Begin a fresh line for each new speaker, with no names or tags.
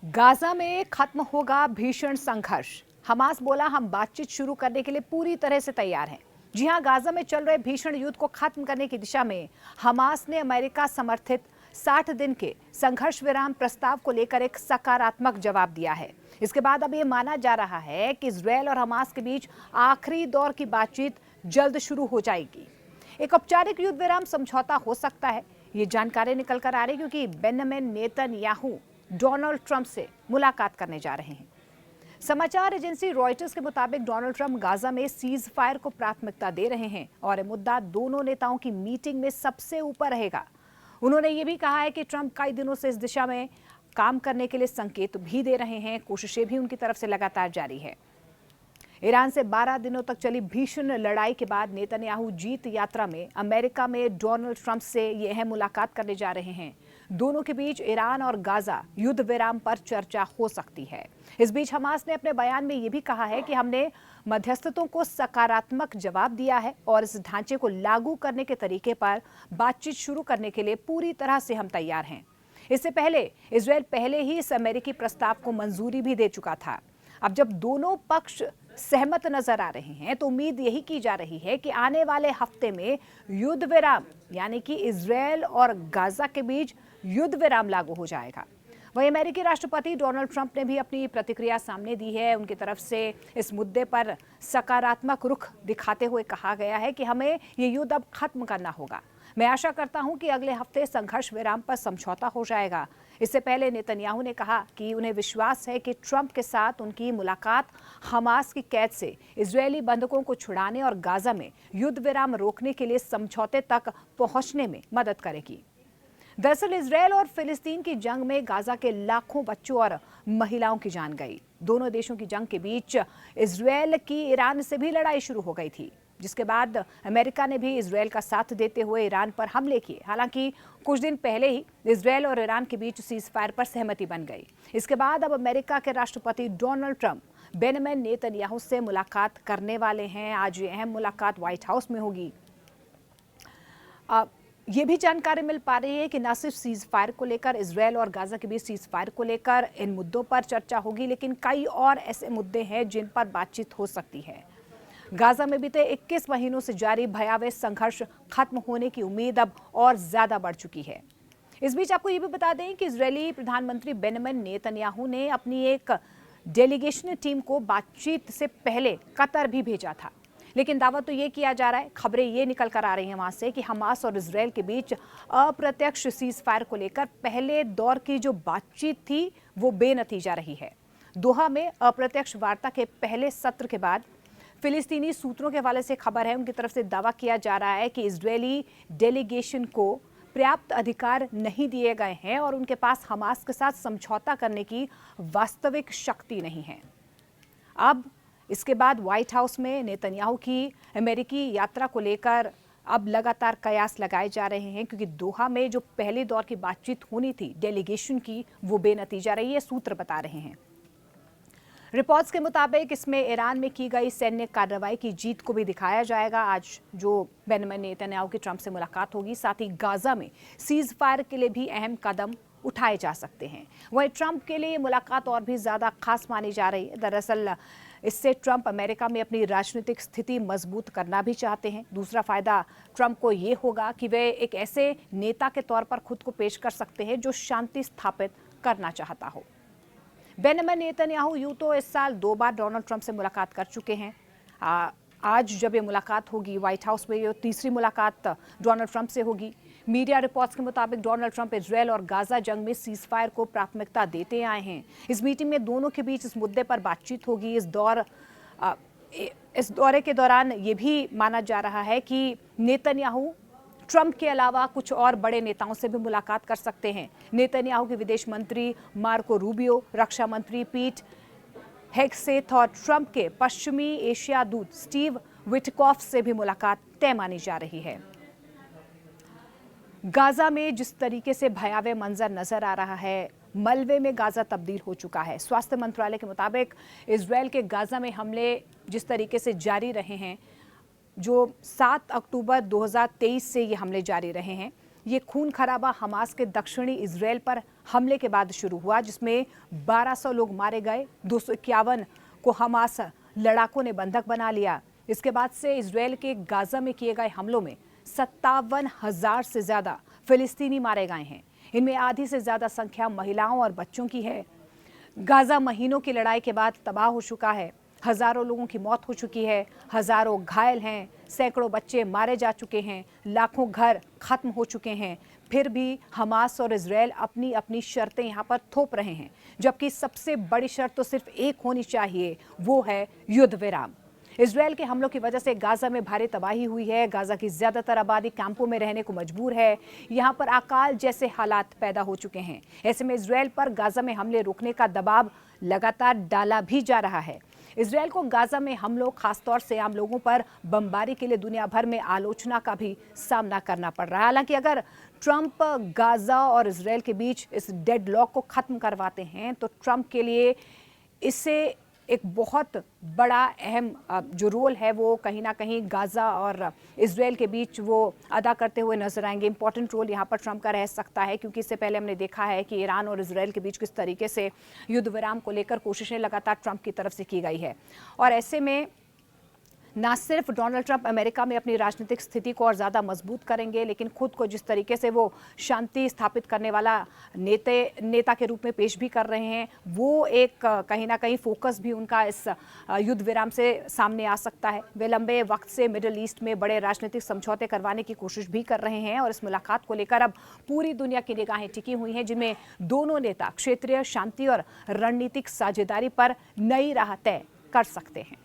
Gaza में खत्म होगा भीषण संघर्ष। हमास बोला, हम बातचीत शुरू करने के लिए पूरी तरह से तैयार हैं। जी हां, गाजा में चल रहे भीषण युद्ध को खत्म करने की दिशा में हमास ने अमेरिका समर्थित 60 दिन के संघर्ष विराम प्रस्ताव को लेकर एक सकारात्मक जवाब दिया है। इसके बाद अब ये माना जा रहा है कि इजरायल और हमास के बीच आखिरी दौर की बातचीत जल्द शुरू हो जाएगी। एक औपचारिक युद्ध विराम समझौता हो सकता है, ये जानकारी निकल कर आ रही क्योंकि बेंजामिन नेतन्याहू डोनाल्ड ट्रंप से मुलाकात करने जा रहे हैं। समाचार एजेंसी रॉयटर्स के मुताबिक डोनाल्ड ट्रंप गाजा में सीज फायर को प्राथमिकता दे रहे हैं और ये मुद्दा दोनों नेताओं की मीटिंग में सबसे ऊपर रहेगा। उन्होंने ये भी कहा है कि ट्रंप कई दिनों से इस दिशा में काम करने के लिए संकेत भी दे रहे हैं। कोशिशें भी उनकी तरफ से लगातार जारी है। ईरान से 12 दिनों तक चली भीषण लड़ाई के बाद नेतन्याहू जीत यात्रा में अमेरिका में डोनाल्ड ट्रंप से ये अहम मुलाकात करने जा रहे हैं। दोनों के बीच ईरान और गाजा युद्ध विराम पर चर्चा हो सकती है। इस बीच हमास ने अपने बयान में ये भी कहा है कि हमने मध्यस्थतों को सकारात्मक जवाब दिया है और इस ढांचे को लागू करने के तरीके पर बातचीत शुरू करने के लिए पूरी तरह से हम तैयार हैं। इससे पहले इजरायल पहले ही इस अमेरिकी प्रस्ताव को मंजूरी भी दे चुका था। अब जब दोनों पक्ष सहमत नजर आ रहे हैं तो उम्मीद यही की जा रही है कि आने वाले हफ्ते में युद्ध विराम यानी कि इजरायल और गाजा के बीच युद्ध विराम लागू हो जाएगा। वहीं अमेरिकी राष्ट्रपति डोनाल्ड ट्रंप ने भी अपनी प्रतिक्रिया सामने दी है। उनकी तरफ से इस मुद्दे पर सकारात्मक रुख दिखाते हुए कहा गया है कि हमें ये युद्ध अब खत्म करना होगा। मैं आशा करता हूं कि अगले हफ्ते संघर्ष विराम पर समझौता हो जाएगा। इससे पहले नेतन्याहू ने कहा कि उन्हें विश्वास है कि ट्रंप के साथ उनकी मुलाकात हमास की कैद से इजरायली बंधकों को छुड़ाने और गाजा में युद्ध विराम रोकने के लिए समझौते तक पहुंचने में मदद करेगी। दरअसल इजरायल और फिलिस्तीन की जंग में गाजा के लाखों बच्चों और महिलाओं की जान गई। दोनों देशों की जंग के बीच इजरायल की ईरान से भी लड़ाई शुरू हो गई थी, जिसके बाद अमेरिका ने भी इजरायल का साथ देते हुए ईरान पर हमले किए। हालांकि कुछ दिन पहले ही इजरायल और ईरान के बीच सीज फायर पर सहमति बन गई। इसके बाद अब अमेरिका के राष्ट्रपति डोनाल्ड ट्रंप बेंजामिन नेतन्याहू से मुलाकात करने वाले हैं। आज ये अहम मुलाकात व्हाइट हाउस में होगी। ये भी जानकारी मिल पा रही है कि न सिर्फ सीज फायर को लेकर, इजरायल और गाजा के बीच सीज फायर को लेकर इन मुद्दों पर चर्चा होगी, लेकिन कई और ऐसे मुद्दे हैं जिन पर बातचीत हो सकती है। गाजा में बीते 21 महीनों से जारी भयावह संघर्ष खत्म होने की उम्मीद अब और ज्यादा बढ़ चुकी है। इस बीच आपको ये भी बता दें कि इजरायली प्रधानमंत्री बेंजामिन नेतन्याहू ने अपनी एक डेलीगेशन टीम को बातचीत से पहले कतर भी भेजा था, लेकिन दावा तो ये किया जा रहा है, खबरें ये निकल कर आ रही हैं वहां से कि हमास और इजरायल के बीच अप्रत्यक्ष सीज फायर को लेकर पहले दौर की जो बातचीत थी वो बेनतीजा रही है। दोहा में अप्रत्यक्ष वार्ता के पहले सत्र के बाद फिलिस्तीनी सूत्रों के हवाले से खबर है, उनकी तरफ से दावा किया जा रहा है कि इजरायली डेलीगेशन को पर्याप्त अधिकार नहीं दिए गए हैं और उनके पास हमास के साथ समझौता करने की वास्तविक शक्ति नहीं है। अब इसके बाद व्हाइट हाउस में नेतन्याहू की अमेरिकी यात्रा को लेकर अब लगातार कयास लगाए जा रहे हैं, क्योंकि दोहा में जो पहले दौर की बातचीत होनी थी डेलीगेशन की वो बेनतीजा रही है, सूत्र बता रहे हैं। रिपोर्ट्स के मुताबिक इसमें ईरान में की गई सैन्य कार्रवाई की जीत को भी दिखाया जाएगा आज जो बेंजामिन नेतन्याहू की ट्रंप से मुलाकात होगी। साथ ही गाजा में सीज फायर के लिए भी अहम कदम उठाए जा सकते हैं। वहीं ट्रंप के लिए मुलाकात और भी ज्यादा खास मानी जा रही है। दरअसल इससे ट्रंप अमेरिका में अपनी राजनीतिक स्थिति मजबूत करना भी चाहते हैं। दूसरा फायदा ट्रंप को ये होगा कि वे एक ऐसे नेता के तौर पर खुद को पेश कर सकते हैं जो शांति स्थापित करना चाहता हो। बेंजामिन नेतन्याहू यूं तो इस साल 2 बार डोनाल्ड ट्रंप से मुलाकात कर चुके हैं। आज जब ये मुलाकात होगी व्हाइट हाउस में, ये तीसरी मुलाकात डोनाल्ड ट्रंप से होगी। मीडिया रिपोर्ट्स के मुताबिक डोनाल्ड ट्रंप इजरायल और गाजा जंग में सीज फायर को प्राथमिकता देते आए हैं। इस मीटिंग में दोनों के बीच इस मुद्दे पर बातचीत होगी। इस दौरे के दौरान ये भी माना जा रहा है कि नेतन्याहू ट्रंप के अलावा कुछ और बड़े नेताओं से भी मुलाकात कर सकते हैं। नेतन्याहू के विदेश मंत्री मार्को रूबियो, रक्षा मंत्री पीट हेगसेथ और ट्रंप के पश्चिमी एशिया दूत स्टीव विटकॉफ से भी मुलाकात तय मानी जा रही है। गाजा में जिस तरीके से भयावह मंजर नजर आ रहा है, मलबे में गाजा तब्दील हो चुका है। स्वास्थ्य मंत्रालय के मुताबिक इजरायल के गाजा में हमले जिस तरीके से जारी रहे हैं, जो 7 अक्टूबर 2023 से ये हमले जारी रहे हैं, ये खून खराबा हमास के दक्षिणी इजराइल पर हमले के बाद शुरू हुआ, जिसमें 1200 लोग मारे गए, 251 को हमास लड़ाकों ने बंधक बना लिया। इसके बाद से इजराइल के गाजा में किए गए हमलों में 57,000 से ज्यादा फिलिस्तीनी मारे गए हैं। इनमें आधी से ज्यादा संख्या महिलाओं और बच्चों की है। गाजा महीनों की लड़ाई के बाद तबाह हो चुका है। हजारों लोगों की मौत हो चुकी है, हजारों घायल हैं, सैकड़ों बच्चे मारे जा चुके हैं, लाखों घर खत्म हो चुके हैं। फिर भी हमास और इजराइल अपनी अपनी शर्तें यहाँ पर थोप रहे हैं, जबकि सबसे बड़ी शर्त तो सिर्फ एक होनी चाहिए, वो है युद्ध विराम। इजराइल के हमलों की वजह से गाजा में भारी तबाही हुई है। गाजा की ज्यादातर आबादी कैंपों में रहने को मजबूर है। यहाँ पर अकाल जैसे हालात पैदा हो चुके हैं। ऐसे में इजराइल पर गाजा में हमले रोकने का दबाव लगातार डाला भी जा रहा है। इजराइल को गाजा में हमलों, खासतौर से आम लोगों पर बमबारी के लिए दुनिया भर में आलोचना का भी सामना करना पड़ रहा है। हालांकि अगर ट्रंप गाजा और इजराइल के बीच इस डेडलॉक को खत्म करवाते हैं तो ट्रंप के लिए इससे एक बहुत बड़ा अहम जो रोल है वो कहीं ना कहीं गाजा और इजराइल के बीच वो अदा करते हुए नजर आएंगे। इंपॉर्टेंट रोल यहाँ पर ट्रंप का रह सकता है, क्योंकि इससे पहले हमने देखा है कि ईरान और इजराइल के बीच किस तरीके से युद्ध विराम को लेकर कोशिशें लगातार ट्रंप की तरफ से की गई है। और ऐसे में ना सिर्फ डोनाल्ड ट्रंप अमेरिका में अपनी राजनीतिक स्थिति को और ज़्यादा मजबूत करेंगे, लेकिन खुद को जिस तरीके से वो शांति स्थापित करने वाला नेता के रूप में पेश भी कर रहे हैं, वो एक कहीं ना कहीं फोकस भी उनका इस युद्ध विराम से सामने आ सकता है। वे लंबे वक्त से मिडिल ईस्ट में बड़े राजनीतिक समझौते करवाने की कोशिश भी कर रहे हैं और इस मुलाकात को लेकर अब पूरी दुनिया की निगाहें टिकी हुई हैं, जिनमें दोनों नेता क्षेत्रीय शांति और रणनीतिक साझेदारी पर नई राह तय कर सकते हैं।